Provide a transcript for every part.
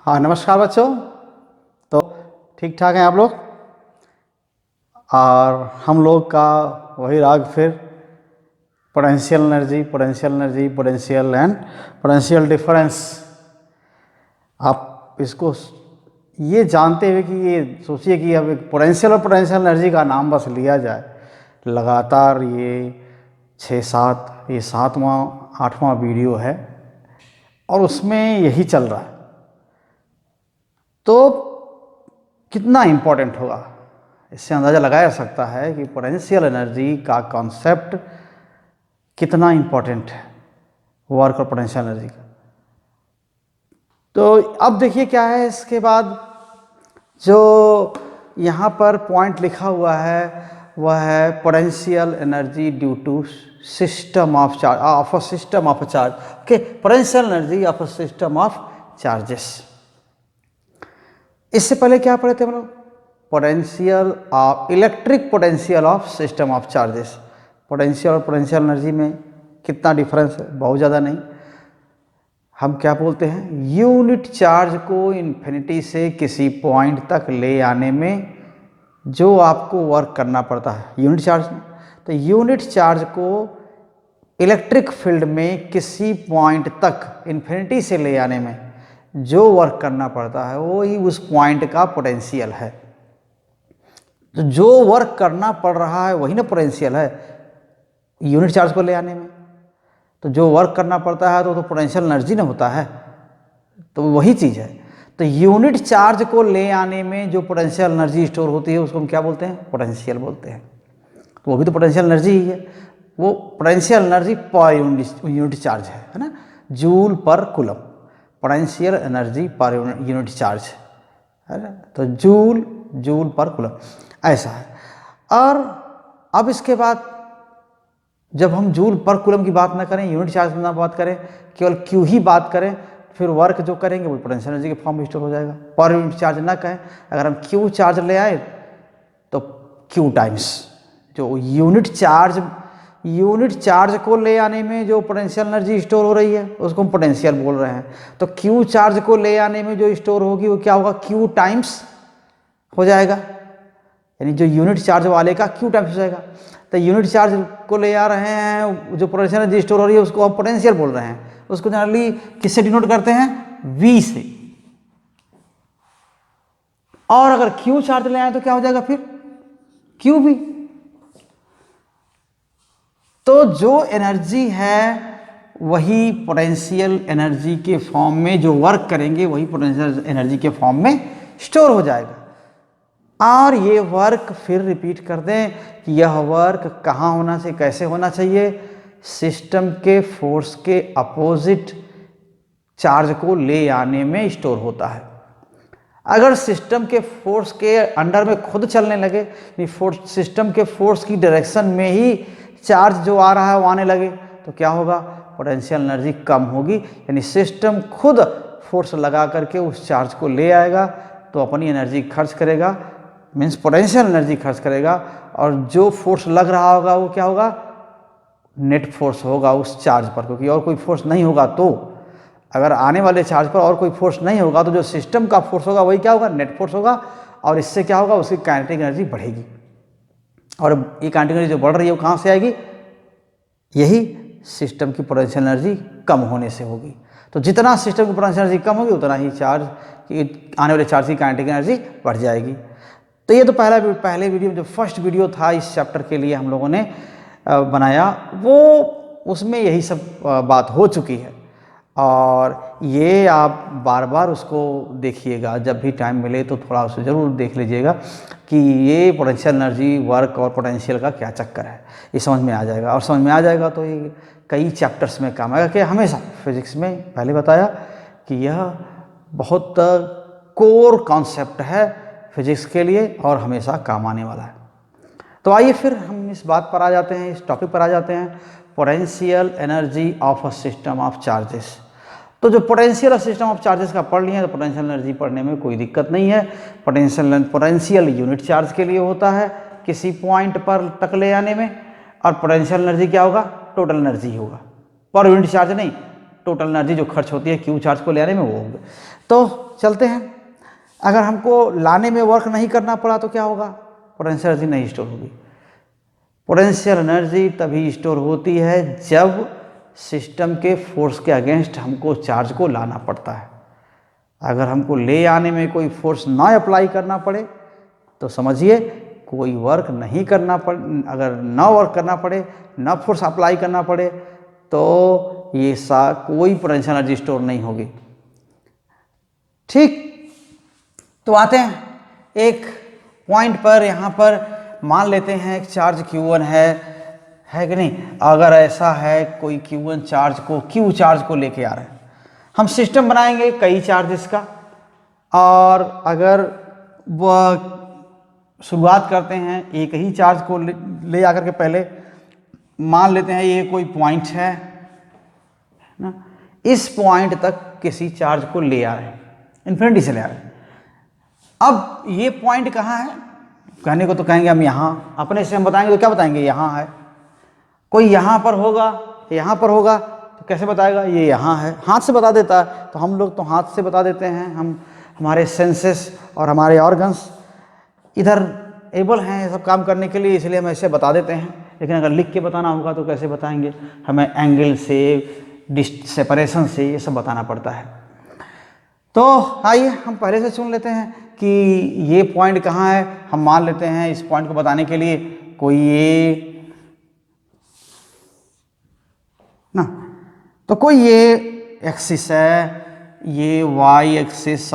हाँ, नमस्कार बच्चों। तो ठीक ठाक हैं आप लोग। और हम लोग का वही राग फिर potential energy, potential and potential difference. आप इसको ये जानते हुए कि ये सोचिए कि अब एक पोटेंशियल और पोटेंशियल एनर्जी का नाम बस लिया जाए, लगातार ये 6-7 ये 7वां 8वां वीडियो है और उसमें यही चल रहा है। तो कितना इम्पोर्टेंट होगा, इससे अंदाज़ा लगाया जा सकता है कि पोटेंशियल एनर्जी का कॉन्सेप्ट कितना इम्पोर्टेंट है वर्क और पोटेंशियल एनर्जी का। तो अब देखिए क्या है इसके बाद, जो यहाँ पर पॉइंट लिखा हुआ है वह है potential energy due to system of charge of a system of charge. Okay, potential energy of a system of charges. इससे पहले क्या पढ़े थे हम लोग? Potential of electric potential of system of charges. Potential और पोटेंशियल एनर्जी में कितना डिफरेंस है? बहुत ज़्यादा नहीं। हम क्या बोलते हैं, यूनिट चार्ज को इन्फिनिटी से किसी पॉइंट तक ले आने में जो आपको वर्क करना पड़ता है यूनिट चार्ज में। तो यूनिट चार्ज को इलेक्ट्रिक फील्ड में किसी पॉइंट तक इन्फिनिटी से ले आने में जो वर्क करना पड़ता है वो ही उस पॉइंट का पोटेंशियल है। तो जो वर्क करना पड़ रहा है वही ना पोटेंशियल है यूनिट चार्ज को ले आने में। तो जो वर्क करना पड़ता है तो पोटेंशियल एनर्जी ना होता है, तो वही चीज़ है। तो यूनिट चार्ज को ले आने में जो पोटेंशियल एनर्जी स्टोर होती है उसको हम क्या बोलते हैं? पोटेंशियल बोलते हैं। तो वो भी तो पोटेंशियल एनर्जी ही है। वो potential energy per unit charge है ना, जूल पर coulomb. Potential energy per unit charge है ना, तो जूल पर कूलम ऐसा है। और अब इसके बाद जब हम जूल पर कूलम की बात ना करें, यूनिट चार्ज की ना बात करें, केवल क्यू ही बात करें, फिर वर्क जो करेंगे वो पोटेंशियल एनर्जी के फॉर्म में स्टोर हो जाएगा। पर यूनिट चार्ज ना कहें, अगर हम क्यू चार्ज ले आए तो क्यू टाइम्स जो यूनिट चार्ज को ले आने में जो पोटेंशियल एनर्जी स्टोर हो रही है उसको हम पोटेंशियल बोल रहे हैं। तो क्यू चार्ज को ले आने में जो स्टोर होगी वो क्या होगा? क्यू टाइम्स हो जाएगा, यानी जो यूनिट चार्ज वाले का क्यू टाइम्स हो जाएगा। तो यूनिट चार्ज को ले आ रहे हैं, जो पोटेंशियल एनर्जी स्टोर हो रही है उसको हम पोटेंशियल बोल रहे हैं। उसको जनरली किससे डिनोट करते हैं? V से। और अगर क्यू चार्ज ले आए तो क्या हो जाएगा फिर? QV। तो जो एनर्जी है वही पोटेंशियल एनर्जी के फॉर्म में जो वर्क करेंगे वही पोटेंशियल एनर्जी के फॉर्म में स्टोर हो जाएगा। और ये वर्क फिर रिपीट कर दें कि यह वर्क कहाँ होना चाहिए, कैसे होना चाहिए? सिस्टम के फोर्स के अपोजिट चार्ज को ले आने में स्टोर होता है। अगर सिस्टम के फोर्स के अंडर में खुद चलने लगे, सिस्टम के फोर्स की डायरेक्शन में ही चार्ज जो आ रहा है वो आने लगे, तो क्या होगा? पोटेंशियल एनर्जी कम होगी। यानी सिस्टम खुद फोर्स लगा करके उस चार्ज को ले आएगा तो अपनी एनर्जी खर्च करेगा, मीन्स पोटेंशियल एनर्जी खर्च करेगा। और जो फोर्स लग रहा होगा वो क्या होगा? नेट फोर्स होगा उस चार्ज पर, क्योंकि और कोई फोर्स नहीं होगा। तो अगर आने वाले चार्ज पर और कोई फोर्स नहीं होगा तो जो सिस्टम का फोर्स होगा वही क्या होगा? नेट फोर्स होगा। और इससे क्या होगा? उसकी काइनेटिक एनर्जी बढ़ेगी। और ये काइनेटिक एनर्जी जो बढ़ रही है वो कहाँ से आएगी? यही सिस्टम की पोटेंशियल एनर्जी कम होने से होगी। तो जितना सिस्टम की पोटेंशियल एनर्जी कम होगी उतना ही चार्ज की आने वाले चार्ज की काइनेटिक एनर्जी बढ़ जाएगी। तो ये तो पहले वीडियो जो फर्स्ट वीडियो था इस चैप्टर के लिए हम लोगों ने बनाया, वो उसमें यही सब बात हो चुकी है। और ये आप बार बार उसको देखिएगा, जब भी टाइम मिले तो थोड़ा उसे ज़रूर देख लीजिएगा कि ये पोटेंशियल एनर्जी, वर्क और पोटेंशियल का क्या चक्कर है, ये समझ में आ जाएगा। और समझ में आ जाएगा तो ये कई चैप्टर्स में काम आएगा। कि हमेशा फिजिक्स में पहले बताया कि यह बहुत कोर कॉन्सेप्ट है फिजिक्स के लिए और हमेशा काम आने वाला है। तो आइए फिर हम इस बात पर आ जाते हैं, इस टॉपिक पर आ जाते हैं, potential energy of a system of charges. तो जो पोटेंशियल और सिस्टम ऑफ चार्जेस का पढ़ लिए तो पोटेंशियल एनर्जी पढ़ने में कोई दिक्कत नहीं है। पोटेंशियल यूनिट चार्ज के लिए होता है किसी पॉइंट पर तक ले आने में, और पोटेंशियल एनर्जी क्या होगा? टोटल एनर्जी होगा, पर यूनिट चार्ज नहीं। टोटल एनर्जी जो खर्च होती है क्यू चार्ज को ले आने में वो होगा। तो चलते हैं, अगर हमको लाने में वर्क नहीं करना पड़ा तो क्या होगा, पोटेंशियल एनर्जी नहीं स्टोर होगी। पोटेंशियल एनर्जी तभी स्टोर होती है जब सिस्टम के फोर्स के अगेंस्ट हमको चार्ज को लाना पड़ता है। अगर हमको ले आने में कोई फोर्स ना अप्लाई करना पड़े तो समझिए कोई वर्क नहीं करना पड़े, अगर ना वर्क करना पड़े, ना फोर्स अप्लाई करना पड़े तो ये कोई पोटेंशियल एनर्जी स्टोर नहीं होगी। ठीक, तो आते हैं एक पॉइंट पर, यहाँ पर मान लेते हैं एक चार्ज Q1 है कि नहीं। अगर ऐसा है कोई Q1 चार्ज को, Q चार्ज को लेके आ रहे हैं, हम सिस्टम बनाएंगे कई चार्जेस का, और अगर वह शुरुआत करते हैं एक ही चार्ज को ले आकर के, पहले मान लेते हैं ये कोई पॉइंट है ना, इस पॉइंट तक किसी चार्ज को ले आ रहे हैं, इन्फिनिटी से ले आ रहे हैं। अब ये पॉइंट कहाँ है, कहने को तो कहेंगे हम यहाँ, अपने से हम बताएंगे तो क्या बताएंगे, यहाँ है। कोई यहाँ पर होगा, यहाँ पर होगा, तो कैसे बताएगा, ये यहाँ है, हाथ से बता देता है। तो हम लोग तो हाथ से बता देते हैं, हम हमारे सेंसेस और हमारे ऑर्गन्स इधर एबल हैं ये सब काम करने के लिए, इसलिए हम ऐसे बता देते हैं। लेकिन अगर लिख के बताना होगा तो कैसे बताएंगे, हमें एंगल से, सेपरेशन से ये सब बताना पड़ता है। तो आइए हम पहले से सुन लेते हैं कि ये पॉइंट कहाँ है। हम मान लेते हैं इस पॉइंट को बताने के लिए कोई ये ना, तो कोई ये एक्सिस है, ये वाई एक्सिस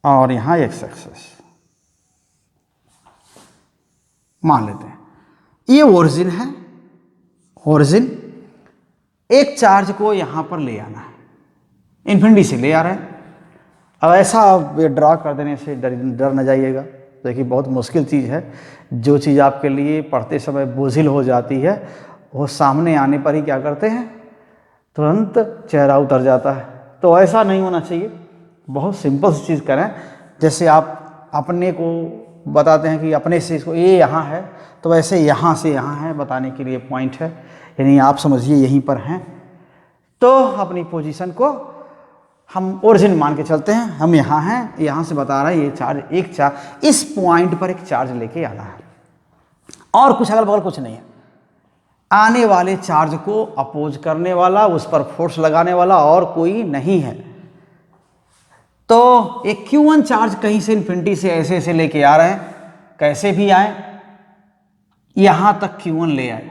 और यहाँ एक्स एक्सिस मान लेते हैं। ये ओरिजिन है, ओरिजिन एक चार्ज को यहाँ पर ले आना है, इन्फिनिटी से ले आ रहे हैं। अब ऐसा ड्रा कर देने से डर न जाइएगा, देखिए बहुत मुश्किल चीज़ है। जो चीज़ आपके लिए पढ़ते समय बोझिल हो जाती है, वो सामने आने पर ही क्या करते हैं, तुरंत चेहरा उतर जाता है। तो ऐसा नहीं होना चाहिए, बहुत सिंपल सी चीज़ करें। जैसे आप अपने को बताते हैं कि अपने से इसको ये यहाँ है, तो वैसे यहाँ से यहाँ है बताने के लिए पॉइंट है, यानी आप समझिए यहीं पर हैं। तो अपनी पोजीशन को हम ओरिजिन मान के चलते हैं, हम यहाँ हैं, यहाँ से बता रहा है ये चार्ज, एक चार्ज इस पॉइंट पर एक चार्ज लेके आना है, और कुछ अगल बगल कुछ नहीं है। आने वाले चार्ज को अपोज करने वाला, उस पर फोर्स लगाने वाला और कोई नहीं है। तो एक Q1 चार्ज कहीं से इन्फिनिटी से ऐसे ऐसे लेके आ रहे हैं, कैसे भी आए, यहां तक Q1 ले आए।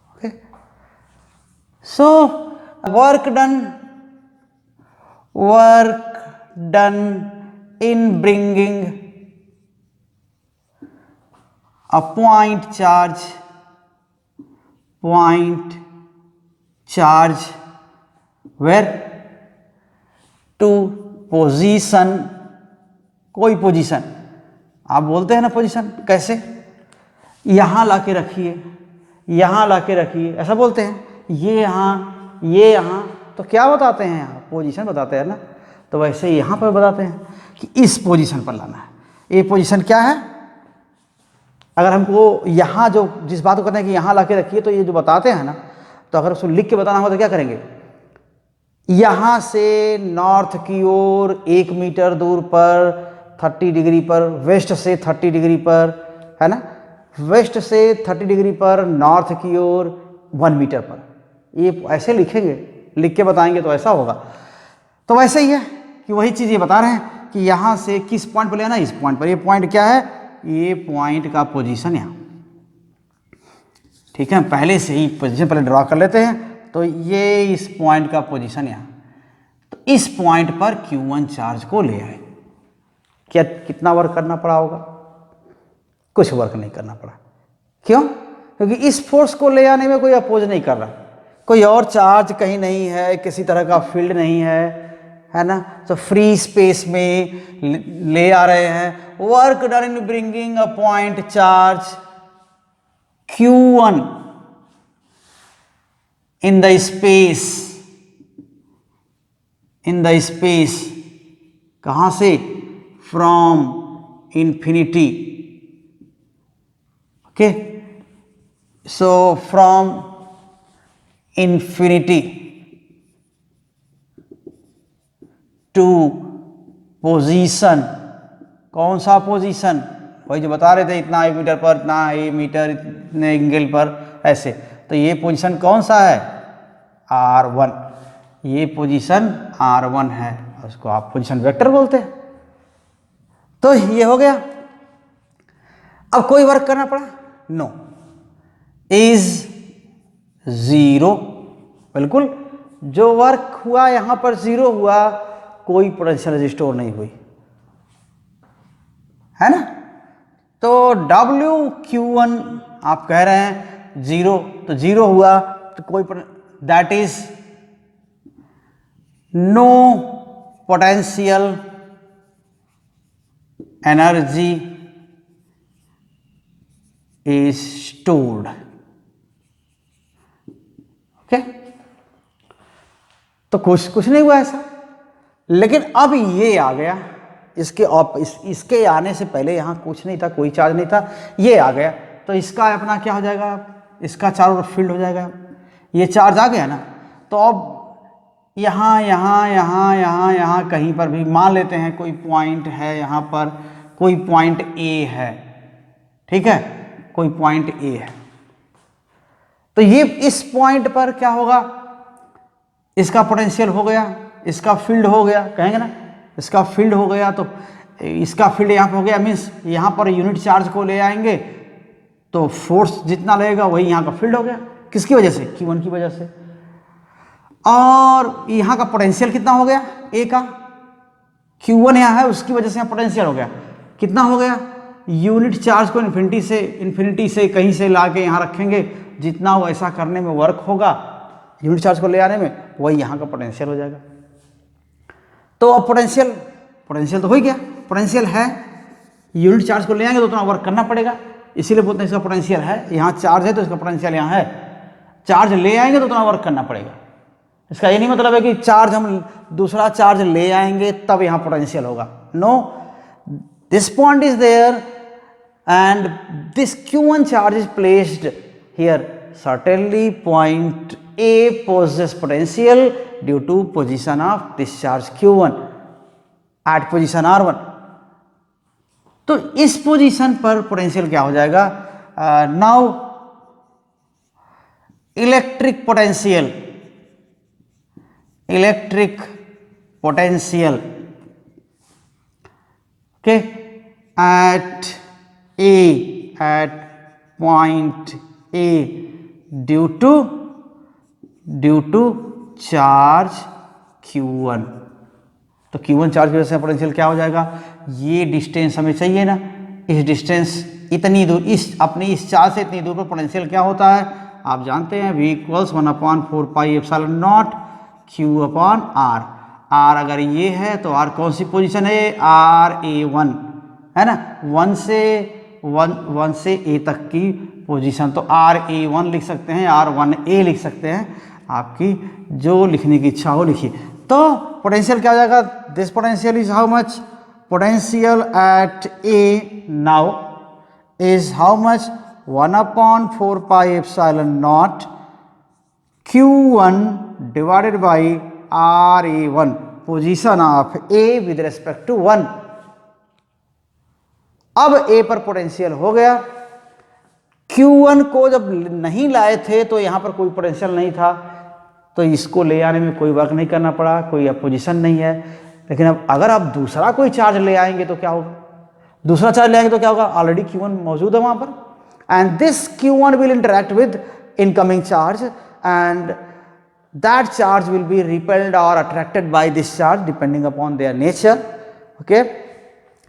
Okay, so work done in bringing a point charge where to position, कोई पोजीशन, आप बोलते हैं ना पोजीशन, कैसे, यहाँ ला के रखिए, यहाँ ला के रखिए, ऐसा बोलते हैं। ये यहाँ, ये यहाँ, तो क्या बताते हैं यहाँ, पोजीशन बताते हैं ना। तो वैसे यहाँ पर बताते हैं कि इस पोजीशन पर लाना है। ये पोजीशन क्या है, अगर हमको यहाँ जो जिस बात को कहते हैं कि यहाँ ला के रखिए, तो ये जो बताते हैं ना, तो अगर उसको लिख के बताना हो तो क्या करेंगे, यहाँ से नॉर्थ की ओर 1 मीटर दूर पर 30 डिग्री पर, वेस्ट से 30 डिग्री पर, है ना, वेस्ट से 30 डिग्री पर, नॉर्थ की ओर 1 मीटर पर, ये ऐसे लिखेंगे, लिख के बताएंगे तो ऐसा होगा। तो वैसे ही है कि वही चीज़ ये बता रहे हैं कि यहाँ से किस पॉइंट पर लेना, इस पॉइंट पर। ये पॉइंट क्या है, ये पॉइंट का पोजीशन यहाँ, ठीक है, पहले से ही पोजीशन पहले ड्रॉ कर लेते हैं। तो ये इस पॉइंट का पोजीशन यहाँ, तो इस पॉइंट पर Q1 चार्ज को ले आए। क्या कितना वर्क करना पड़ा होगा, कुछ वर्क नहीं करना पड़ा। क्यों, क्योंकि इस फोर्स को ले आने में कोई अपोज नहीं कर रहा, कोई और चार्ज कहीं नहीं है, किसी तरह का फील्ड नहीं है ना, तो फ्री स्पेस में ले आ रहे हैं। Work done in bringing a point charge Q1 in the space कहाँ से, from infinity, okay, so from infinity to position, कौन सा पोजीशन, वही जो बता रहे थे इतना 1 मीटर पर, इतना 1 मीटर इतने एंगल पर, ऐसे। तो ये पोजीशन कौन सा है, R1, ये पोजीशन R1 है, उसको आप पोजीशन वेक्टर बोलते हैं। तो ये हो गया। अब कोई वर्क करना पड़ा, नो, इज 0, बिल्कुल जो वर्क हुआ यहां पर 0 हुआ, कोई पोटेंशियल एनर्जी स्टोर नहीं हुई, है ना। तो WQ1 आप कह रहे हैं 0, तो 0 हुआ तो कोई, that is no potential energy is stored, okay. तो कुछ नहीं हुआ ऐसा। लेकिन अब ये आ गया, इसके आने से पहले यहाँ कुछ नहीं था, कोई चार्ज नहीं था, ये आ गया, तो इसका अपना क्या हो जाएगा, इसका चारों तरफ फील्ड हो जाएगा। ये चार्ज आ गया ना, तो अब यहाँ कहीं पर भी मान लेते हैं कोई पॉइंट है, यहाँ पर कोई पॉइंट A है, ठीक है, कोई पॉइंट A है, तो ये इस पॉइंट पर क्या होगा, इसका पोटेंशियल हो गया, इसका फील्ड हो गया, कहेंगे ना, इसका फील्ड हो गया, तो इसका फील्ड यहाँ पर हो गया, मीन्स यहाँ पर यूनिट चार्ज को ले आएंगे तो फोर्स जितना लगेगा वही यहाँ का फील्ड हो गया, किसकी वजह से, Q1 की वजह से। और यहाँ का पोटेंशियल कितना हो गया, A का, Q1 यहाँ है उसकी वजह से यहाँ पोटेंशियल हो गया, कितना हो गया, यूनिट चार्ज को इन्फिनिटी से कहीं से ला के यहाँ रखेंगे, जितना वैसा करने में वर्क होगा यूनिट चार्ज को ले आने में, वही यहाँ का पोटेंशियल हो जाएगा। तो अब पोटेंशियल तो हो ही गया, पोटेंशियल है, यूनिट चार्ज को ले आएंगे तो उतना वर्क करना पड़ेगा, इसीलिए बोलते हैं इसका पोटेंशियल है। यहाँ चार्ज है तो इसका पोटेंशियल यहाँ है, चार्ज ले आएंगे तो उतना वर्क करना पड़ेगा। इसका ये नहीं मतलब है कि चार्ज हम दूसरा चार्ज ले आएंगे तब यहाँ पोटेंशियल होगा, no, this point is there and this Q1 charge is placed here, certainly point A possesses potential due to position of discharge Q1 at position R1। तो इस पोजीशन पर पोटेंशियल क्या हो जाएगा, now electric potential okay at point A due to charge Q1। तो Q1 charge की वजह से पोटेंशियल क्या हो जाएगा, ये डिस्टेंस हमें चाहिए ना, इस डिस्टेंस इतनी दूर, इस चार्ज से इतनी दूर पर पोटेंशियल क्या होता है, आप जानते हैं V = 1/4 pi epsilon not Q/R। R अगर ये है तो R कौन सी पोजीशन है, RA1 है ना, 1 से A तक की पोजीशन, तो RA1 लिख सकते हैं, R1A लिख सकते हैं, आपकी जो लिखने की इच्छा हो लिखिए। तो पोटेंशियल क्या हो जाएगा, this potential is how much, potential at A now is how much, 1/4 pi epsilon naught Q1 divided by RA1, position of A with respect to 1। अब A पर पोटेंशियल हो गया, Q1 को जब नहीं लाए थे तो यहां पर कोई पोटेंशियल नहीं था, तो इसको ले आने में कोई वर्क नहीं करना पड़ा, कोई अपोजिशन नहीं है। लेकिन अब अगर आप दूसरा कोई चार्ज ले आएंगे तो क्या होगा, दूसरा चार्ज ले आएंगे तो क्या होगा, ऑलरेडी Q1 मौजूद है वहां पर, and this Q1 will interact with incoming charge and that charge will be repelled or attracted by this charge depending upon their nature, okay।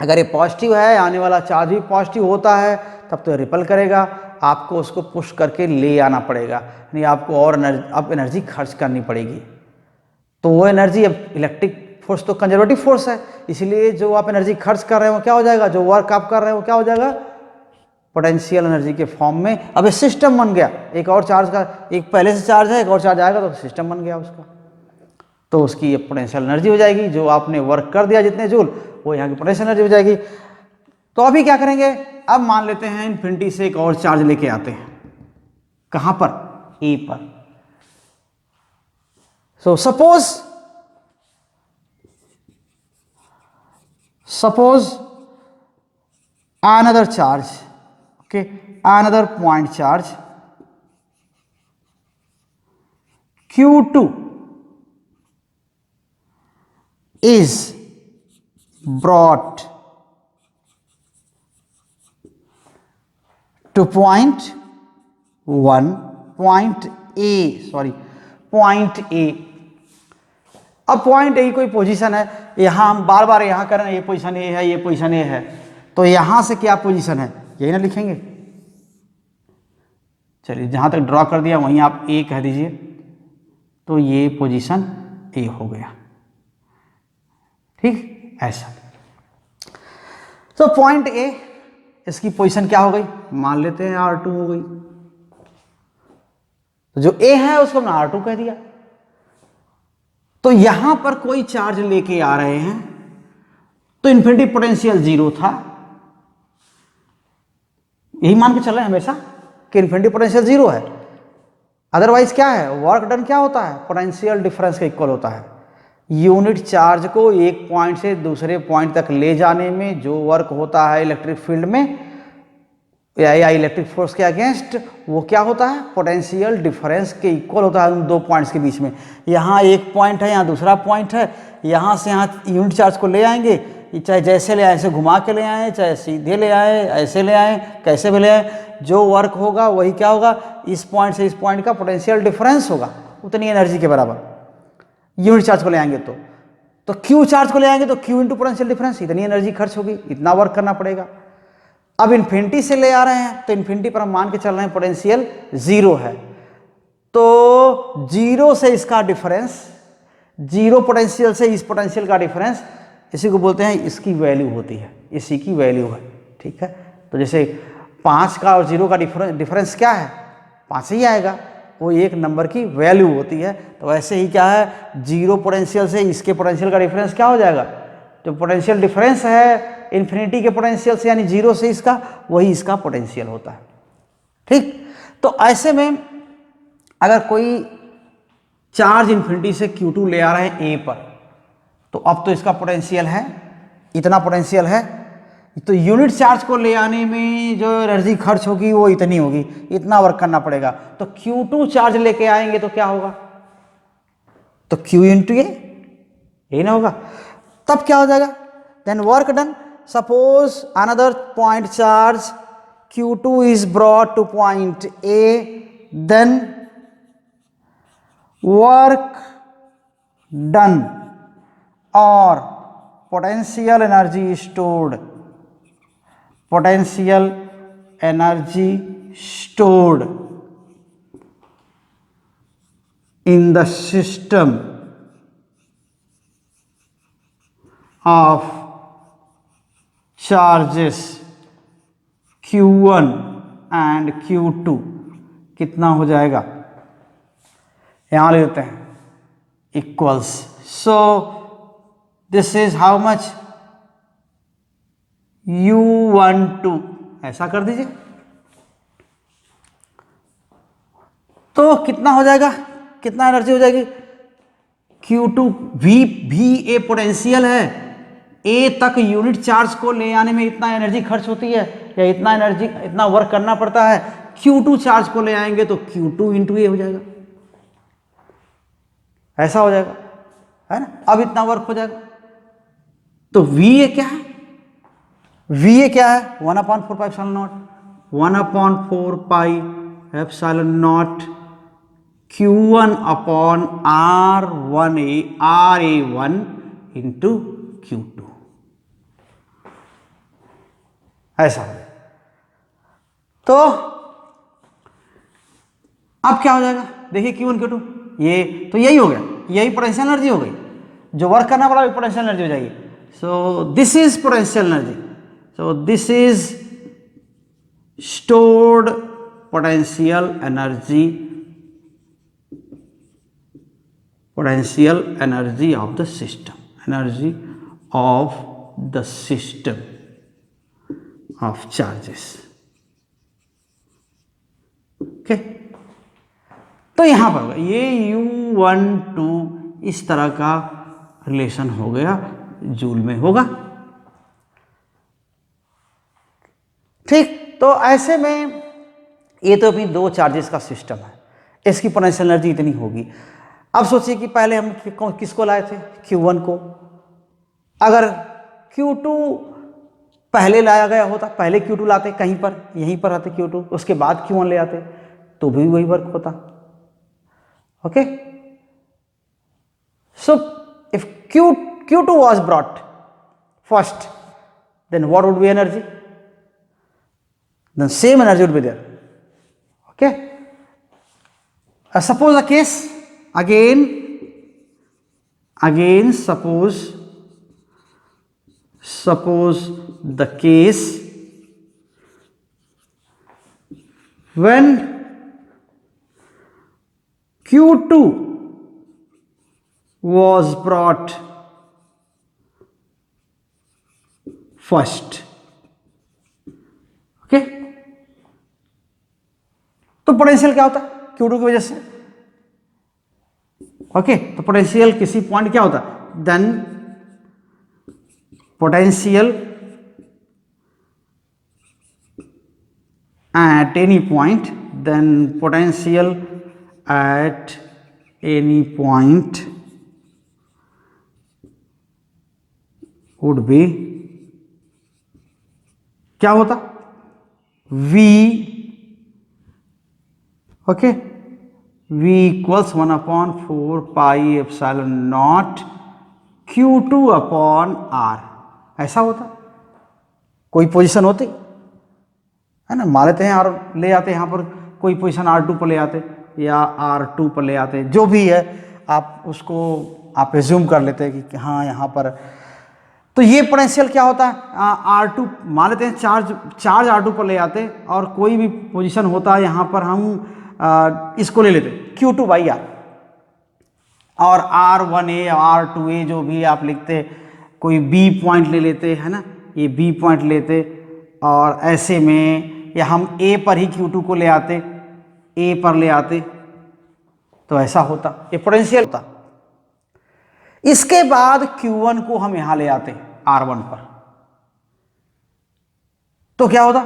अगर ये पॉजिटिव है, आने वाला चार्ज भी पॉजिटिव होता है, तब तो रिपेल करेगा, आपको उसको पुश करके ले आना पड़ेगा, यानी आपको और एनर्जी खर्च करनी पड़ेगी। तो वो एनर्जी, अब इलेक्ट्रिक फोर्स तो कंजर्वेटिव फोर्स है, इसलिए जो आप एनर्जी खर्च कर रहे हैं वो क्या हो जाएगा, जो वर्क आप कर रहे हैं वो क्या हो जाएगा, पोटेंशियल एनर्जी के फॉर्म में। अब ये सिस्टम बन गया, एक और चार्ज का, एक पहले से चार्ज है, एक और चार्ज आएगा तो सिस्टम बन गया उसका, तो उसकी पोटेंशियल एनर्जी हो जाएगी, जो आपने वर्क कर दिया जितने जूल, वो यहाँ की पोटेंशियल एनर्जी हो जाएगी। तो अभी क्या करेंगे, अब मान लेते हैं इन्फिनिटी से एक और चार्ज लेके आते हैं, कहां पर? ए पर। So suppose another charge, okay, another point charge Q2 is brought to point A। अब पॉइंट ए कोई पोजीशन है, यहां हम बार बार यहां कर रहे हैं, ये पोजीशन ए है, ये पोजीशन ए है, तो यहां से क्या पोजीशन है यही ना लिखेंगे। चलिए जहां तक ड्रॉ कर दिया वहीं आप ए कह दीजिए, तो ये पोजीशन ए हो गया, ठीक ऐसा। तो पॉइंट ए, इसकी पोजीशन क्या हो गई, मान लेते हैं R2 हो गई, तो जो ए है उसको हमने R2 कह दिया। तो यहां पर कोई चार्ज लेके आ रहे हैं तो इन्फिनिटी पोटेंशियल 0 था, यही मान के चल रहे हैं हमेशा कि इन्फिनिटी पोटेंशियल 0 है। अदरवाइज क्या है, वर्क डन क्या होता है, पोटेंशियल डिफरेंस के इक्वल होता है। यूनिट चार्ज को एक पॉइंट से दूसरे पॉइंट तक ले जाने में जो वर्क होता है इलेक्ट्रिक फील्ड में या इलेक्ट्रिक फोर्स के अगेंस्ट, वो क्या होता है, पोटेंशियल डिफरेंस के इक्वल होता है उन दो पॉइंट्स के बीच में। यहाँ एक पॉइंट है, यहाँ दूसरा पॉइंट है, यहाँ से यहाँ यूनिट चार्ज को ले आएंगे, चाहे जैसे ले आए, ऐसे घुमा के ले आए, चाहे सीधे ले आए, ऐसे ले आए, कैसे भी ले आए, जो वर्क होगा वही क्या होगा, इस पॉइंट से इस पॉइंट का पोटेंशियल डिफरेंस होगा उतनी एनर्जी के बराबर। यूनिट चार्ज को ले आएंगे तो क्यू चार्ज को ले आएंगे तो क्यू इंटू पोटेंशियल डिफरेंस, इतनी एनर्जी खर्च होगी, इतना वर्क करना पड़ेगा। अब इन्फिनिटी से ले आ रहे हैं तो इन्फिनिटी पर हम मान के चल रहे हैं पोटेंशियल 0 है, तो 0 से इसका डिफरेंस, 0 पोटेंशियल से इस पोटेंशियल का डिफरेंस, इसी को बोलते हैं, इसकी वैल्यू होती है, इसी की वैल्यू है, ठीक है। तो जैसे 5 का और 0 का डिफरेंस क्या है, 5 ही आएगा, वो एक नंबर की वैल्यू होती है। तो वैसे ही क्या है, 0 पोटेंशियल से इसके पोटेंशियल का डिफरेंस क्या हो जाएगा, जो पोटेंशियल डिफरेंस है इन्फिनिटी के पोटेंशियल से यानी 0 से इसका, वही इसका पोटेंशियल होता है, ठीक। तो ऐसे में अगर कोई चार्ज इन्फिनिटी से Q2 ले आ रहे हैं ए पर, तो अब तो इसका पोटेंशियल है, इतना पोटेंशियल है, तो यूनिट चार्ज को ले आने में जो एनर्जी खर्च होगी वो इतनी होगी, इतना वर्क करना पड़ेगा। तो Q2 चार्ज लेके आएंगे तो क्या होगा, तो Q इंटू ए, यही ना होगा। तब क्या हो जाएगा, then work done. Suppose another point charge Q2 is brought to point A, then work done or potential energy stored, potential energy stored in the system of charges Q1 and Q2 कितना हो जाएगा, यहाँ लेते हैं equals. So this is how much, U12, ऐसा कर दीजिए, तो कितना हो जाएगा, कितना एनर्जी हो जाएगी, Q2 भी ए पोटेंशियल है, ए तक यूनिट चार्ज को ले आने में इतना एनर्जी खर्च होती है या इतना एनर्जी, इतना वर्क करना पड़ता है। Q2 चार्ज को ले आएंगे तो Q2 इंटू ए हो जाएगा, ऐसा हो जाएगा, है ना। अब इतना वर्क हो जाएगा, तो VA क्या है, VA क्या है, 1/4 pi epsilon not, 1/4 pi epsilon naught Q1 upon RA1 into Q2, ऐसा है। तो अब क्या हो जाएगा, देखिए Q1 Q2, ये तो यही हो गया, यही पोटेंशियल एनर्जी हो गई, जो वर्क करना पड़ा वही पोटेंशियल एनर्जी हो जाएगी। सो this is potential energy, so this is stored potential energy, potential energy of the system, energy of the system of charges, okay। तो यहां पर होगा ये U12 इस तरह का रिलेशन हो गया, जूल में होगा। ठीक, तो ऐसे में ये तो अभी दो चार्जेस का सिस्टम है, इसकी पोटेंशियल एनर्जी इतनी होगी। अब सोचिए कि पहले हम किसको लाए थे, Q1 को। अगर Q2 पहले लाया गया होता, पहले Q2 लाते कहीं पर, यहीं पर आते Q2, उसके बाद Q1 ले आते तो भी वही वर्क होता। Okay, so if Q2 was brought first, then what would be energy? Then same energy would be there. Okay, suppose a case again suppose the case when Q2 was brought first. Okay, तो potential क्या होता है Q2 की वजह से। Okay, तो potential किसी point क्या होता है, then potential at any point, then potential at any point would be क्या होता, V, okay, V equals 1/4 pi epsilon naught Q2 upon R, ऐसा होता। कोई पोजीशन होती है ना, मान लेते हैं R ले आते, यहाँ पर कोई पोजीशन R2 पर ले आते या R2 पर ले आते, जो भी है आप उसको आप एज्यूम कर लेते हैं कि हाँ यहाँ पर। तो ये पोटेंशियल क्या होता है, R2 मान लेते हैं, चार्ज R2 पर ले आते और कोई भी पोजीशन होता है यहाँ पर हम इसको ले लेते Q2/R और R1A और R2A जो भी आप लिखते, कोई B पॉइंट ले लेते है ना, ये B पॉइंट लेते और ऐसे में या हम A पर ही Q2 को ले आते, A पर ले आते, तो ऐसा होता, ये पोटेंशियल होता। इसके बाद Q1 को हम यहां ले आते R1 पर, तो क्या होता,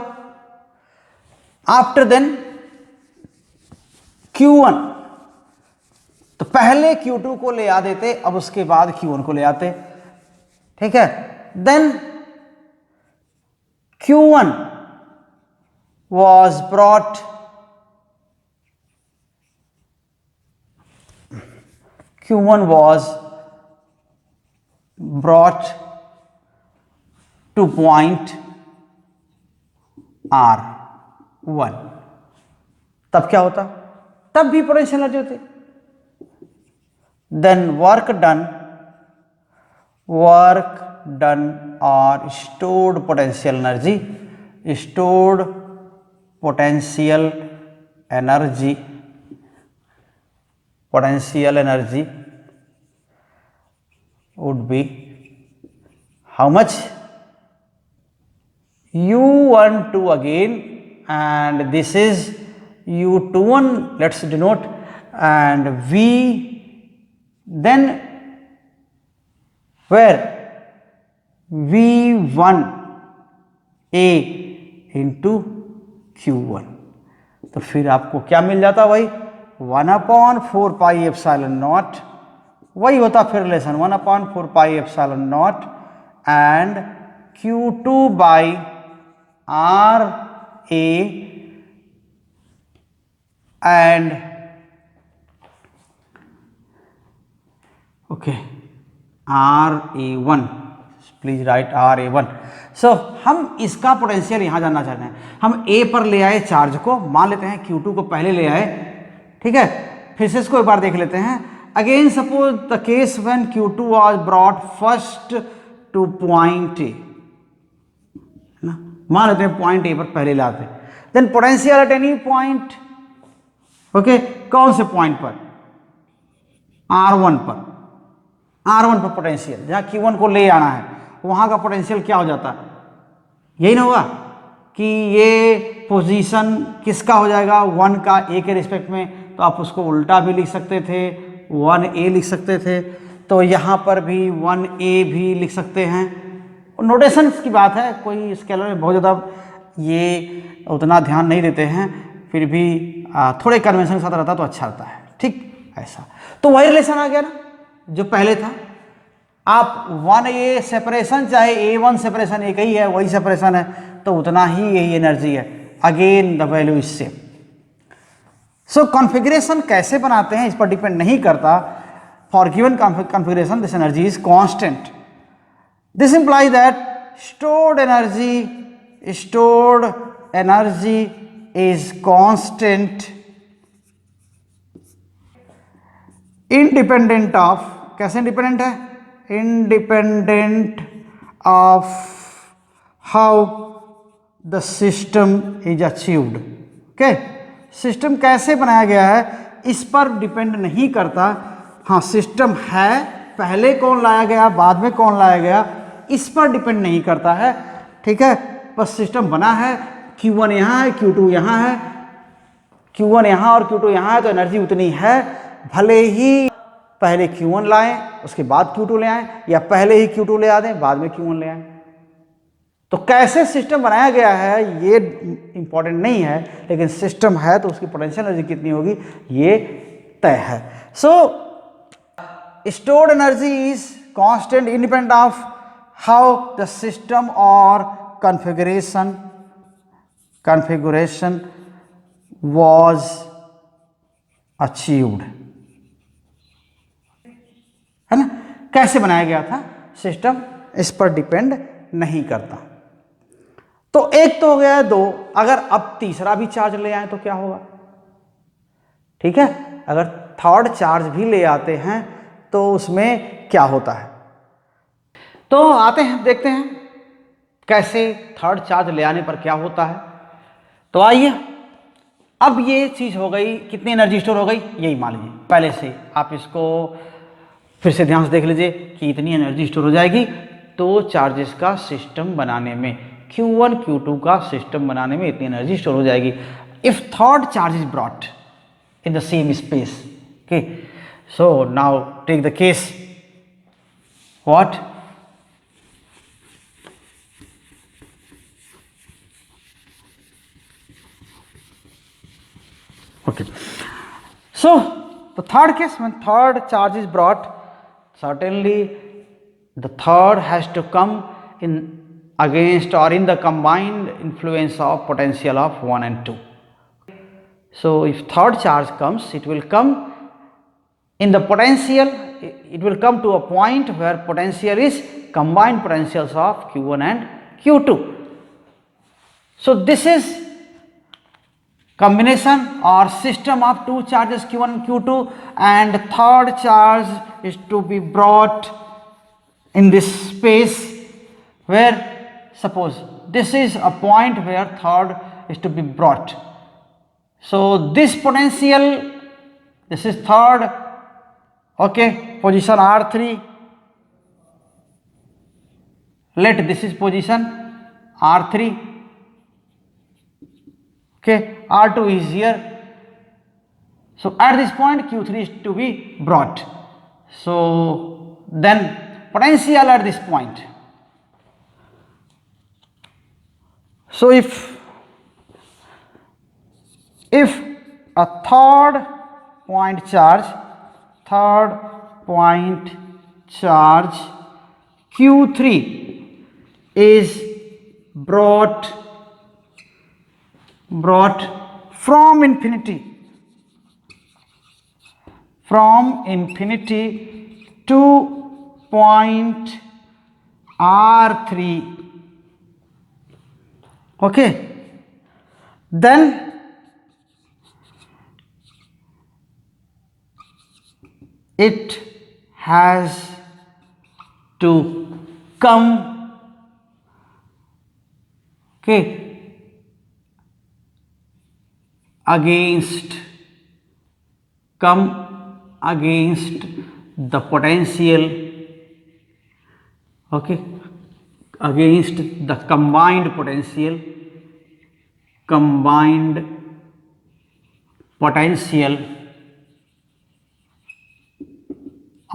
आफ्टर देन Q1, तो पहले Q2 को ले आ देते, अब उसके बाद Q1 को ले आते। ठीक है, then Q1 was brought to point R1, तब क्या होता, तब भी पोटेंशियल एनर्जी होती। देन वर्क डन और stored potential energy would be how much, U12 again, and this is U21, let's denote, and V, then where V1A into Q1, तो फिर आपको क्या मिल जाता भाई, 1/4 पाई एप्सिलॉन नॉट, वही होता फिर relation 1/4 pi epsilon not and Q2/RA and okay RA1, please right RA1। सो हम इसका पोटेंशियल यहां जानना चाहते हैं। हम A पर ले आए चार्ज को, मान लेते हैं Q2 को पहले ले आए, ठीक है, फिर से इसको एक बार देख लेते हैं। Again suppose the case when Q2 was brought first to point A, ना, मान लेते हैं पॉइंट A पर पहले लाते, then potential at any point, okay, कौन से पॉइंट पर, R1 पर, R1 पर पोटेंशियल, जहां Q1 को ले आना है वहां का पोटेंशियल क्या हो जाता है, यही ना होगा कि ये पोजीशन किसका हो जाएगा, 1 का A के रिस्पेक्ट में, तो आप उसको उल्टा भी लिख सकते थे, 1a लिख सकते थे, तो यहाँ पर भी 1a भी लिख सकते हैं। नोटेशन की बात है, कोई स्केलर में बहुत ज़्यादा ये उतना ध्यान नहीं देते हैं, फिर भी थोड़े कन्वेंशन के साथ रहता तो अच्छा रहता है, ठीक ऐसा। तो वही रिलेशन आ गया ना जो पहले था। आप 1a सेपरेशन चाहे a1 सेपरेशन एक ही है, वही सेपरेशन है, तो उतना ही यही एनर्जी है। Again the value is same. So configuration कैसे बनाते हैं इस पर डिपेंड नहीं करता। For given configuration this energy is constant. This imply that stored energy is constant independent of, कैसे इंडिपेंडेंट है, independent of how the system is achieved। Okay, system कैसे बनाया गया है इस पर डिपेंड नहीं करता। हाँ, सिस्टम है, पहले कौन लाया गया बाद में कौन लाया गया इस पर डिपेंड नहीं करता है, ठीक है। बस सिस्टम बना है, Q1 यहाँ है, Q2 यहाँ है, Q1 यहाँ और Q2 यहाँ है, तो एनर्जी उतनी है। भले ही पहले Q1 लाएं उसके बाद Q2 ले आएं, या पहले ही Q2 ले आ दें बाद में Q1 ले आएं। तो कैसे सिस्टम बनाया गया है ये इंपॉर्टेंट नहीं है, लेकिन सिस्टम है तो उसकी पोटेंशियल एनर्जी कितनी होगी ये तय है। So stored energy is constant independent of how the system और configuration was achieved, है ना। कैसे बनाया गया था सिस्टम इस पर डिपेंड नहीं करता। तो एक तो हो गया, दो। अगर अब तीसरा भी चार्ज ले आए तो क्या होगा, ठीक है। अगर थर्ड चार्ज भी ले आते हैं तो उसमें क्या होता है, तो आते हैं देखते हैं कैसे थर्ड चार्ज ले आने पर क्या होता है। तो आइए, अब ये चीज हो गई, कितनी एनर्जी स्टोर हो गई यही मान लीजिए पहले से। आप इसको फिर से ध्यान से देख लीजिए कि इतनी एनर्जी स्टोर हो जाएगी तो चार्जेस का सिस्टम बनाने में, Q1 Q2 का सिस्टम बनाने में इतनी एनर्जी स्टोर हो जाएगी। If third charge is brought in the same space, okay. So now take the case what, okay. So the third case, when third charge is brought, certainly the third has to come in against or in the combined influence of potential of 1 and 2. So if third charge comes, it will come in the potential, it will come to a point where potential is combined potentials of Q1 and Q2. So this is combination or system of two charges Q1 and Q2, and third charge is to be brought in this space where, suppose this is a point where third is to be brought. So this potential, this is third, okay, position R3, let this is position R3, okay, R2 is here. So at this point Q3 is to be brought. So then potential at this point. So if a third point charge Q3 is brought from infinity to point R3, okay, then it has to come, okay, against the potential, okay, against the combined potential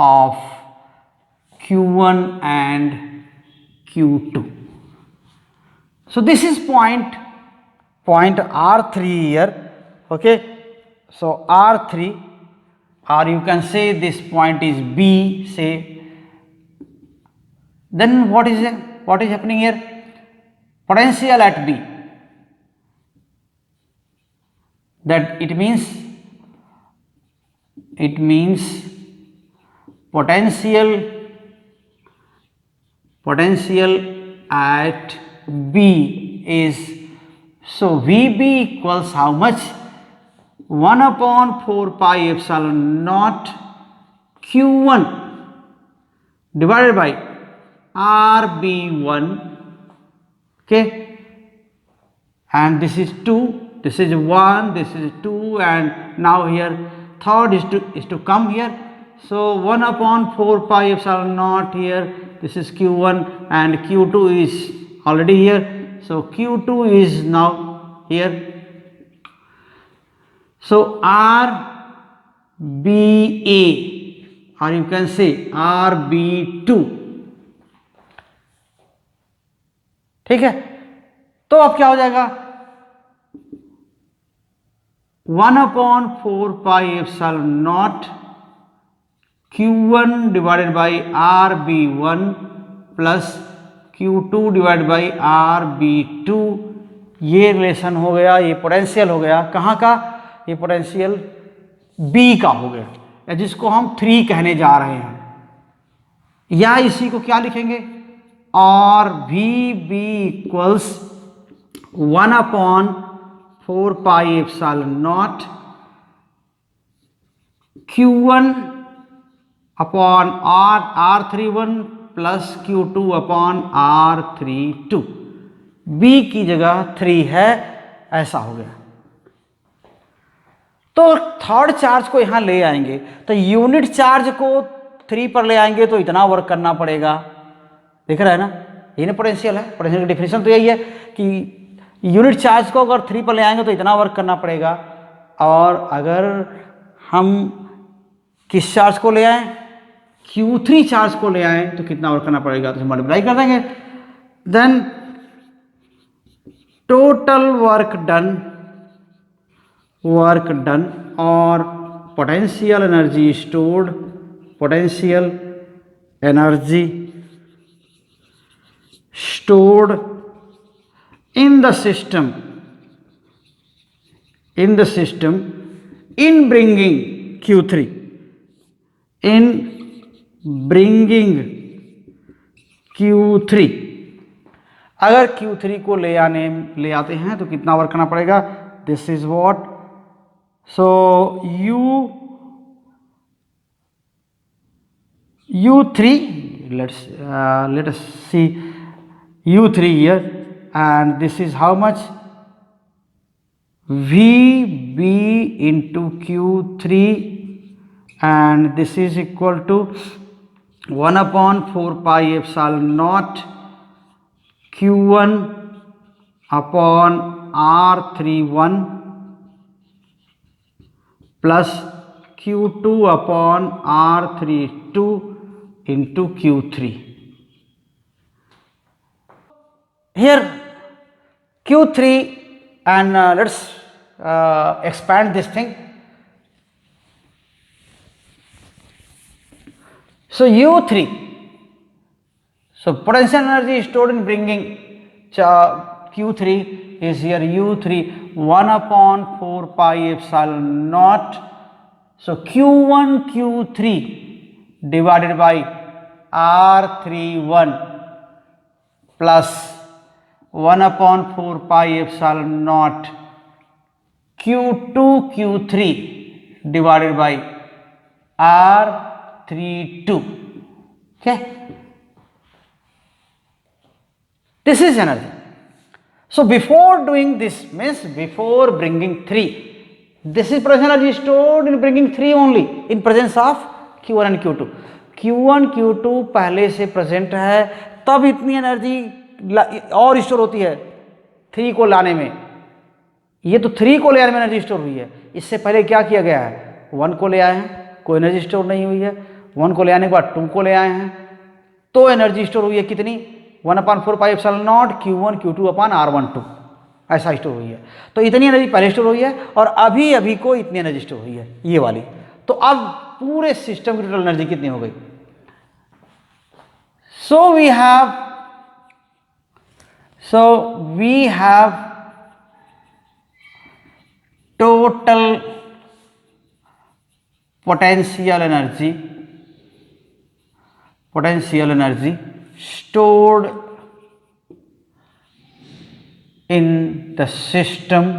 of Q1 and Q2. So this is point R3 here. Okay, so R3, or you can say this point is B, say. Then what is happening here? Potential at B, that it means potential at B is, so VB equals how much? 1 upon 4 pi epsilon naught Q1 divided by RB1. Okay, and this is 2, this is 1, this is 2, and now here third is to come here. So 1 upon 4 pi epsilon naught here, this is Q1, and Q2 is already here, so Q2 is now here. So RBA, or you can say RB2. ठीक है, तो अब क्या हो जाएगा? 1 upon 4 pi epsilon naught Q1 divided by RB1 plus Q2 divide by RB2. ये relation हो गया, ये पोटेंशियल हो गया. कहाँ का? ये पोटेंशियल B का हो गया, या जिसको हम 3 कहने जा रहे हैं. या इसी को क्या लिखेंगे? और VB इक्वल्स 1 अपॉन 4 पाई epsilon naught Q1 upon R31 plus Q2 upon R32. B की जगह 3 है, ऐसा हो गया. तो थर्ड चार्ज को यहां ले आएंगे, तो यूनिट चार्ज को 3 पर ले आएंगे तो इतना वर्क करना पड़ेगा. दिख रहा है ना, ये ना पोटेंशियल है. पोटेंशियल की डेफिनेशन तो यही है कि यूनिट चार्ज को अगर 3 पर ले आएंगे तो इतना वर्क करना पड़ेगा. और अगर हम किस चार्ज को ले आए? Q3 चार्ज को ले आए तो कितना वर्क करना पड़ेगा? तो मल्टीप्लाई कर देंगे. देन टोटल वर्क डन और potential energy stored, potential energy stored in the system in bringing Q3, in bringing Q3. अगर Q3 को ले आते हैं तो कितना वर्क करना पड़ेगा? This is what. So U3, let us see U3 here, and this is how much? VB into Q3, and this is equal to 1 upon 4 pi epsilon naught Q1 upon R31 plus Q2 upon R32 into Q3. Here Q3, and let's expand this thing. So U3, so potential energy stored in bringing Q3 is here. U3 1 upon 4 pi epsilon naught. So Q1 Q3 divided by R31 plus 1 upon 4 pi epsilon naught Q2 Q3 divided by R32. Okay, this is energy. So before doing this, means before bringing 3, this is potential energy stored in bringing 3 only in presence of Q1 and Q2. Q1 Q2 पहले से present है, तब इतनी energy और store होती है 3 को लाने में. ये तो 3 को ले आने में एनर्जी स्टोर हुई है. इससे पहले क्या किया गया है? 1 को ले आए हैं, कोई एनर्जी स्टोर नहीं हुई है. 1 को ले आने के बाद 2 को ले आए हैं, तो एनर्जी स्टोर हुई है कितनी, 1/4πε0 Q1 Q2 अपान R12, ऐसा स्टोर हुई है। तो इतनी एनर्जी पहले स्टोर हुई है और अभी अभी को इतनी एनर्जी स्टोर हुई है, ये वाली। तो अब पूरे सिस्टम की टोटल एनर्जी कितनी हो गई? So we have total potential energy stored in the system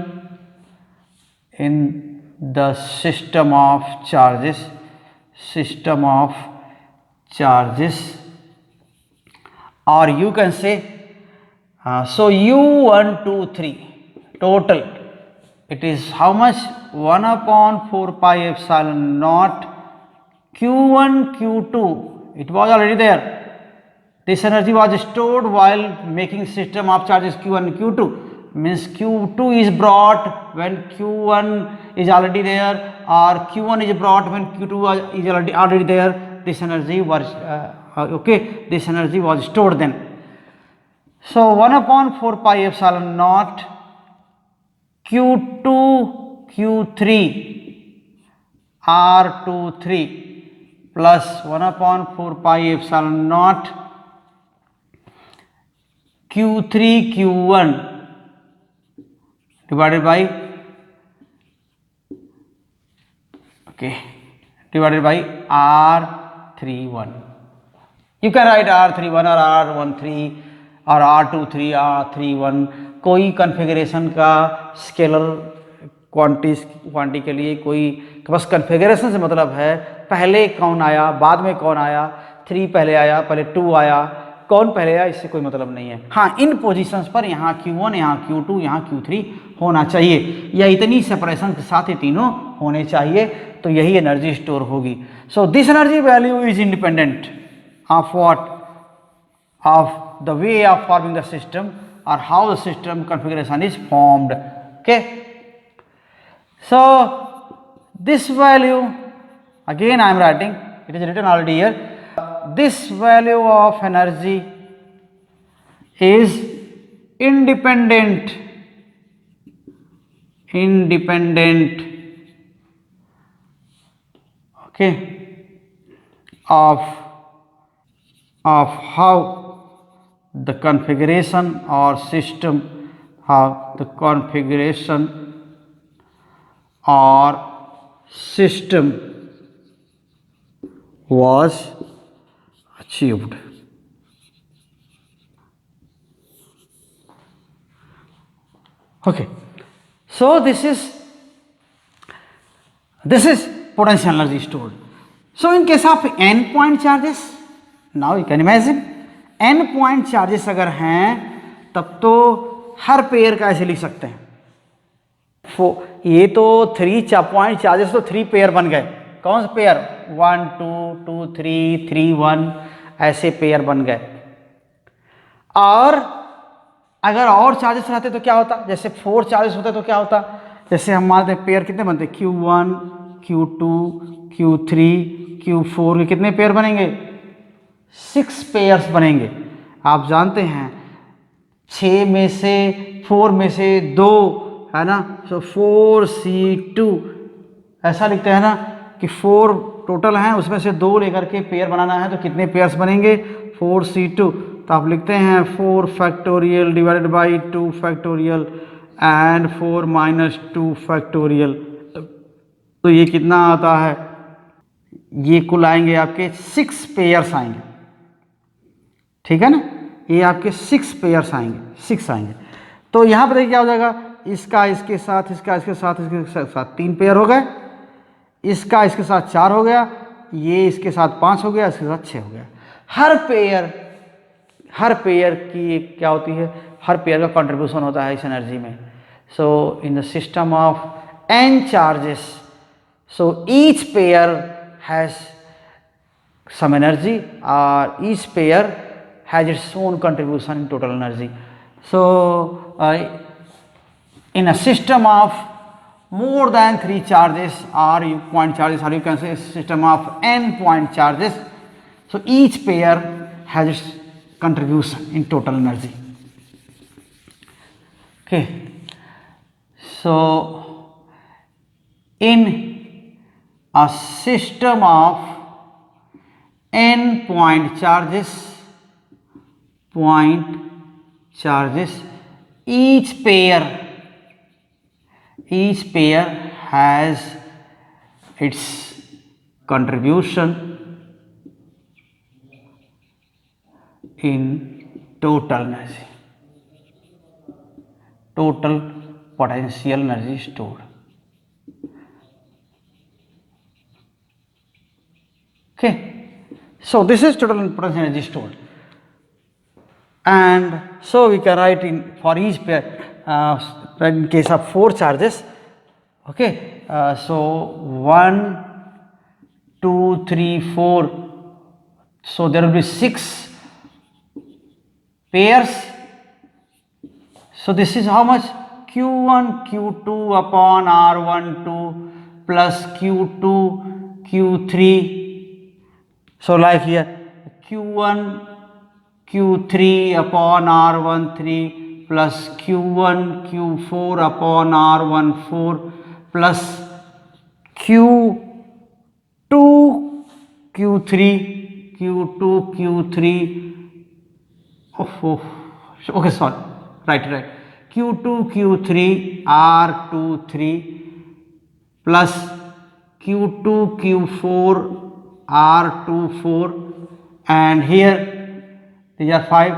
of charges, or you can say so U1 2 3 total, it is how much, 1/4πε0 Q1 Q2, it was already there. This energy was stored while making system of charges Q1 and Q2, means Q2 is brought when Q1 is already there, or Q1 is brought when Q2 is already there. This energy was this energy was stored then. So 1/4πε0 Q2 Q3 R23 plus 1/4πε0 Q3 Q1 divided by R31. You can write R31 or R13 और R23 R31, कोई configuration का scalar quantity के लिए कोई, बस configuration से मतलब है पहले कौन आया बाद में कौन आया, 3 पहले आया पहले 2 आया, कौन पहले आया इससे कोई मतलब नहीं है। हाँ, इन पोजीशंस पर यहाँ Q1 यहाँ Q2 यहाँ Q3 होना चाहिए, या इतनी सेपरेशन के साथ ये तीनों होने चाहिए, तो यही एनर्जी स्टोर होगी। So this energy value is independent of what, of the way of forming the system or how the system configuration is formed. Okay, so this value, again I am writing, it is written already here, this value of energy is independent okay of how the configuration or system, how the configuration or system was achieved. Okay, so this is potential energy stored. So in case of n point charges, now you can imagine n point charges अगर हैं तब तो हर pair का ऐसे लिख सकते हैं, ये तो 3 पॉइंट चार्जेस तो 3 पेयर बन गए, कौन से पेयर, 1 2 2 3 3 1 ऐसे पेयर बन गए। और अगर और चार्जेस रहते तो क्या होता, जैसे 4 चार्जेस होते तो क्या होता, जैसे हम मानते हैं पेयर कितने बनते, Q1 Q2 Q3 Q4 के कितने पेयर बनेंगे, 6 पेयर्स बनेंगे। आप जानते हैं 6 में से 4 में से 2 है ना, सो 4C2 ऐसा लिखते हैं ना कि 4 टोटल हैं, उसमें से 2 लेकर के पेयर बनाना है, तो कितने पेयर्स बनेंगे, 4C2। तो आप लिखते हैं 4 factorial divided by 2 factorial and 4 minus 2 factorial, तो ये कितना आता है, ये कुल आएंगे आपके 6 पेयर्स आएंगे, ठीक है ना, ये आपके 6 पेयर्स आएंगे, 6 आएंगे। तो यहाँ पर देखिए क्या हो जाएगा, इसका इसके साथ, इसका इसके साथ, इसके साथ 3 पेयर हो गए, इसका इसके साथ 4 हो गया, ये इसके साथ 5 हो गया, इसके साथ 6 हो गया। हर पेयर की क्या होती है, हर पेयर का कंट्रीब्यूशन होता है इस एनर्जी में। So in the system of n charges, so each pair has some energy, or each pair has its own contribution in total energy. So in a system of more than 3 charges or point charges, or you can say a system of n point charges. So each pair has its contribution in total energy. Okay. So in a system of n point charges, each pair has its contribution in total energy, total potential energy stored. Okay, so this is total potential energy stored, and so we can write in for each pair, in case of 4 charges. Okay, so 1, 2, 3, 4. So there will be 6 pairs. So this is how much? Q1 Q2 upon R12 plus Q2 Q3. So like here Q1 Q3 upon R13 plus Q1 Q4 upon R14 plus Q2 Q3 okay, sorry, right, Q2 Q3 R23 plus Q2 Q4 R24, and here these are 5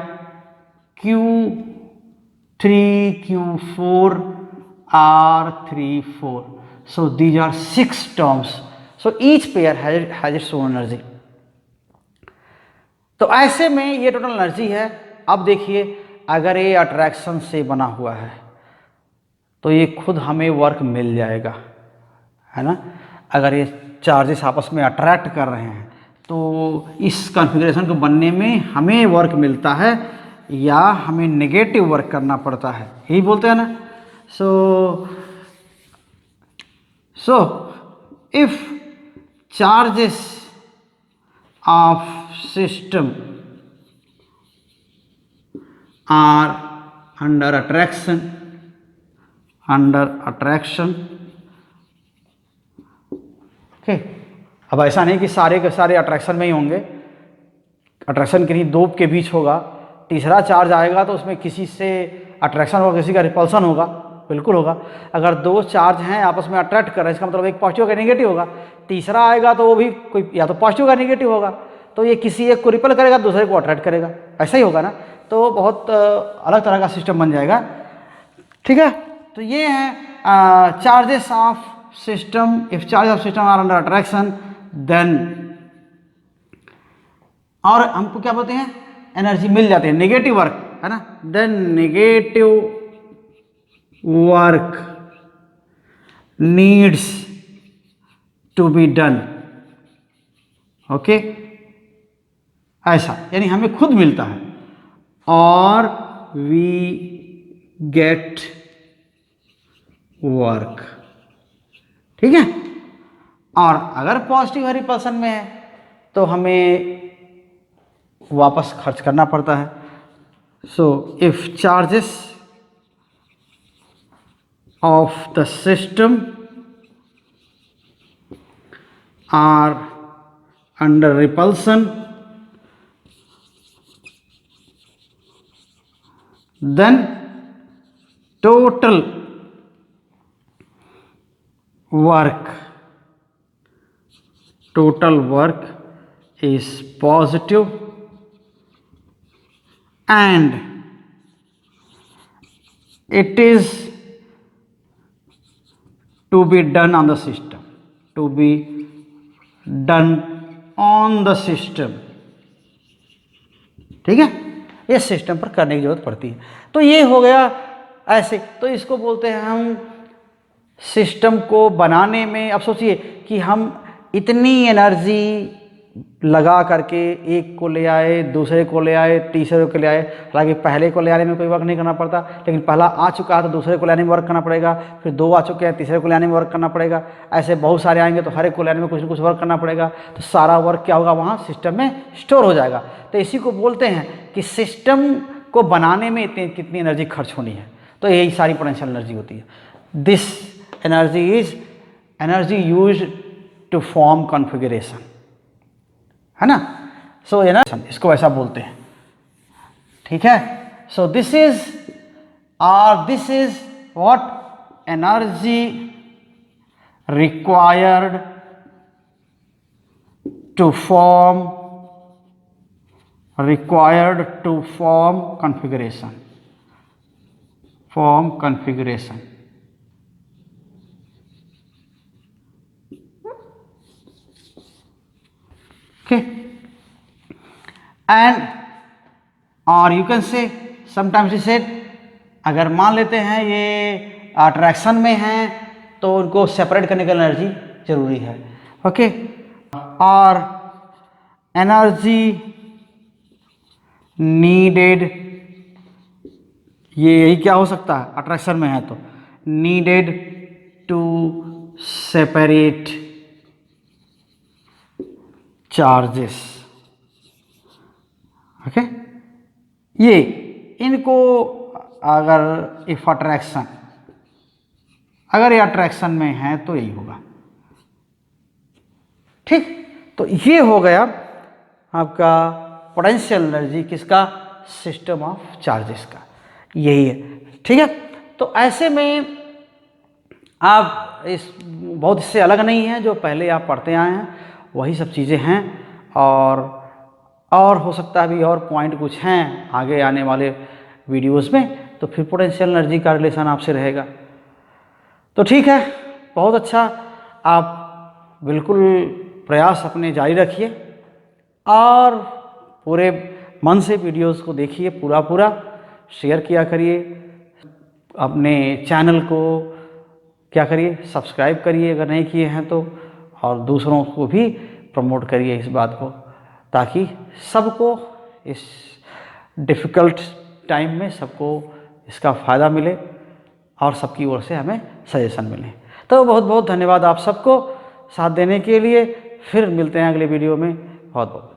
Q3 Q4 R34. So these are 6 terms. So each pair has its own energy. तो ऐसे में ये total energy है. अब देखिए अगर ये attraction से बना हुआ है तो ये खुद हमें वर्क मिल जाएगा, है ना. अगर ये चार्जेस आपस में अट्रैक्ट कर रहे हैं तो इस कॉन्फ़िगरेशन को बनने में हमें वर्क मिलता है या हमें नेगेटिव वर्क करना पड़ता है, यही बोलते हैं ना. So if charges of system are under attraction, okay. अब ऐसा नहीं कि सारे के सारे अट्रैक्शन में ही होंगे, अट्रैक्शन किन्हीं दो के बीच होगा. तीसरा चार्ज आएगा तो उसमें किसी से अट्रैक्शन होगा, किसी का रिपल्सन होगा, बिल्कुल होगा. अगर दो चार्ज हैं आपस में अट्रैक्ट कर रहे हैं, इसका मतलब एक पॉजिटिव का नेगेटिव होगा. तीसरा आएगा तो वो भी कोई या तो पॉजिटिव का नेगेटिव होगा, तो ये किसी एक को रिपल करेगा, दूसरे को अट्रैक्ट करेगा, ऐसा ही होगा ना. तो बहुत अलग तरह का सिस्टम बन जाएगा. ठीक है. तो ये है charges of system. If charge of system are under attraction then, और हमको क्या बोलते हैं, एनर्जी मिल जाती है. नेगेटिव वर्क, है ना. Then negative work needs to be done. Okay, ऐसा यानी हमें खुद मिलता है. और वी गेट वर्क. ठीक है. और अगर पॉजिटिव रिपल्सन में है तो हमें वापस खर्च करना पड़ता है. So if charges of the system are under repulsion then total work is positive and it is to be done on the system, ठीक है. ये सिस्टम पर करने की जरूरत पड़ती है. तो ये हो गया ऐसे. तो इसको बोलते हैं हम सिस्टम को बनाने में. अब सोचिए कि हम इतनी एनर्जी लगा करके एक को ले आए, दूसरे को ले आए, तीसरे को ले आए। हालांकि पहले को ले आने में कोई वर्क नहीं करना पड़ता, लेकिन पहला आ चुका है तो दूसरे को ले आने में वर्क करना पड़ेगा, फिर 2 आ चुके हैं, तीसरे को ले आने में वर्क करना पड़ेगा। ऐसे बहुत सारे आएंगे तो हर एक को ले आने में कुछ ना कुछ वर्क करना पड़ेगा। तो सारा वर्क क्या होगा, वहाँ सिस्टम में स्टोर हो जाएगा। तो इसी को बोलते हैं कि सिस्टम को बनाने में कितनी एनर्जी खर्च होनी है। तो यही सारी पोटेंशियल एनर्जी होती है। This energy is energy used to form configuration, है ना। सो एनर्जी इसको ऐसा बोलते हैं, ठीक है। So this is what energy required to form configuration, okay, and or you can say sometimes he said, अगर मान लेते हैं ये अट्रैक्शन में हैं तो उनको सेपरेट करने की एनर्जी जरूरी है, ओके। और एनर्जी नीडेड, ये यही क्या हो सकता है, अट्रैक्शन में है तो needed to separate charges, okay. ये इनको अगर इफ अट्रैक्शन, अगर ये अट्रैक्शन में है तो यही होगा, ठीक। तो ये हो गया आपका पोटेंशियल एनर्जी किसका, सिस्टम ऑफ चार्जेस का, यही है, ठीक है। तो ऐसे में आप इस बहुत इससे अलग नहीं है, जो पहले आप पढ़ते आए हैं वही सब चीज़ें हैं। और हो सकता है अभी और पॉइंट कुछ हैं आगे आने वाले वीडियोस में, तो फिर पोटेंशियल एनर्जी का रिलेशन आपसे रहेगा। तो ठीक है, बहुत अच्छा। आप बिल्कुल प्रयास अपने जारी रखिए और पूरे मन से वीडियोस को देखिए, पूरा शेयर किया करिए, अपने चैनल को क्या करिए, सब्सक्राइब करिए अगर नहीं किए हैं तो, और दूसरों को भी प्रमोट करिए इस बात को, ताकि सबको इस डिफ़िकल्ट टाइम में सबको इसका फ़ायदा मिले और सबकी ओर से हमें सजेशन मिले। तो बहुत बहुत धन्यवाद आप सबको साथ देने के लिए। फिर मिलते हैं अगले वीडियो में। बहुत बहुत